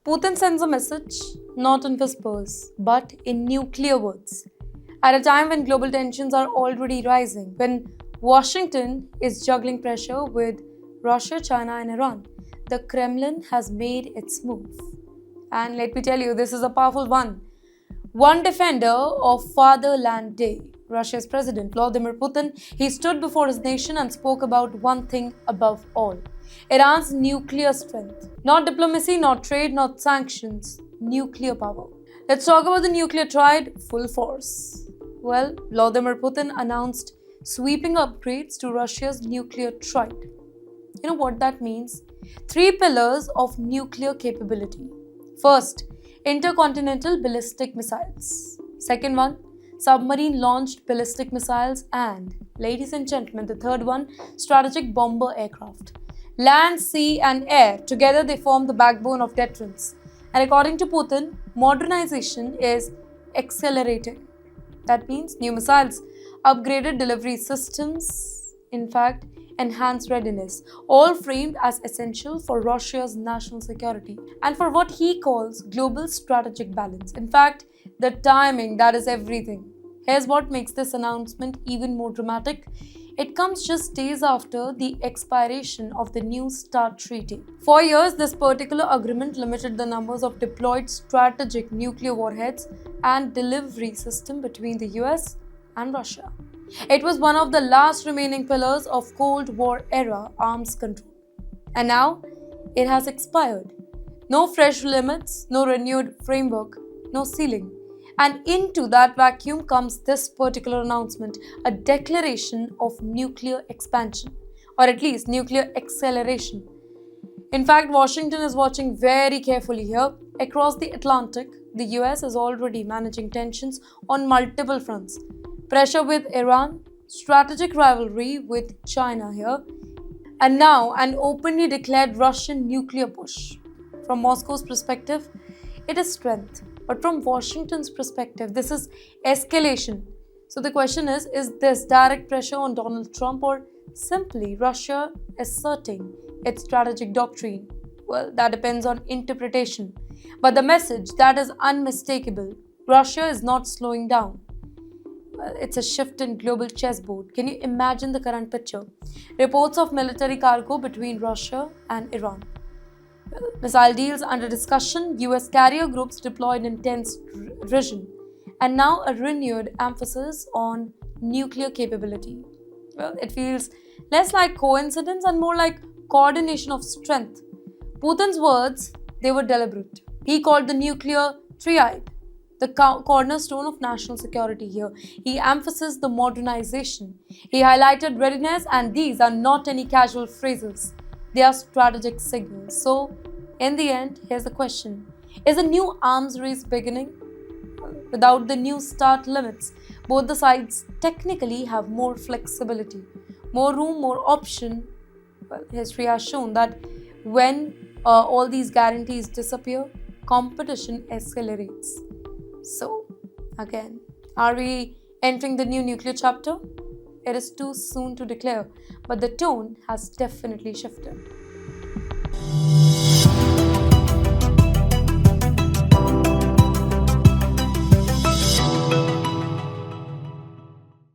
Putin sends a message not in whispers, but in nuclear words. At a time when global tensions are already rising, when Washington is juggling pressure with Russia, China, and Iran, the Kremlin has made its move. And let me tell you, this is a powerful one. One defender of Fatherland Day, Russia's President Vladimir Putin, he stood before his nation and spoke about one thing above all: Iran's nuclear strength. Not diplomacy, not trade, not sanctions, nuclear power. Let's talk about the nuclear triad full force. Well, Vladimir Putin announced sweeping upgrades to Russia's nuclear triad. You know what that means? Three pillars of nuclear capability. First, intercontinental ballistic missiles. Second one, submarine launched ballistic missiles. And, ladies and gentlemen, the third one, strategic bomber aircraft. Land, sea, and air, together they form the backbone of deterrence. And according to Putin, modernization is accelerating. That means new missiles, upgraded delivery systems, in fact, enhanced readiness, all framed as essential for Russia's national security and for what he calls global strategic balance. In fact, the timing, that is everything. Here's what makes this announcement even more dramatic. It comes just days after the expiration of the New START treaty. For years, this particular agreement limited the numbers of deployed strategic nuclear warheads and delivery system between the US and Russia. It was one of the last remaining pillars of Cold War era arms control. And now, it has expired. No fresh limits, no renewed framework, no ceiling. And into that vacuum comes this particular announcement, a declaration of nuclear expansion, or at least nuclear acceleration. In fact, Washington is watching very carefully here. Across the Atlantic, the US is already managing tensions on multiple fronts. Pressure with Iran, strategic rivalry with China here, and now an openly declared Russian nuclear push. From Moscow's perspective, it is strength. But from Washington's perspective, this is escalation. So the question is this direct pressure on Donald Trump or simply Russia asserting its strategic doctrine? Well, that depends on interpretation. But the message, that is unmistakable. Russia is not slowing down. Well, it's a shift in global chessboard. Can you imagine the current picture? Reports of military cargo between Russia and Iran. Missile deals under discussion, US carrier groups deployed in tense region, and now a renewed emphasis on nuclear capability. Well, it feels less like coincidence and more like coordination of strength. Putin's words, they were deliberate. He called the nuclear triad the cornerstone of national security here. He emphasized the modernization. He highlighted readiness, and these are not any casual phrases. They are strategic signals. So, in the end, here's the question. Is a new arms race beginning? Without the new START limits, both the sides technically have more flexibility, more room, more option. Well, history has shown that when all these guarantees disappear, competition accelerates. So, again, are we entering the new nuclear chapter? It is too soon to declare, but the tone has definitely shifted.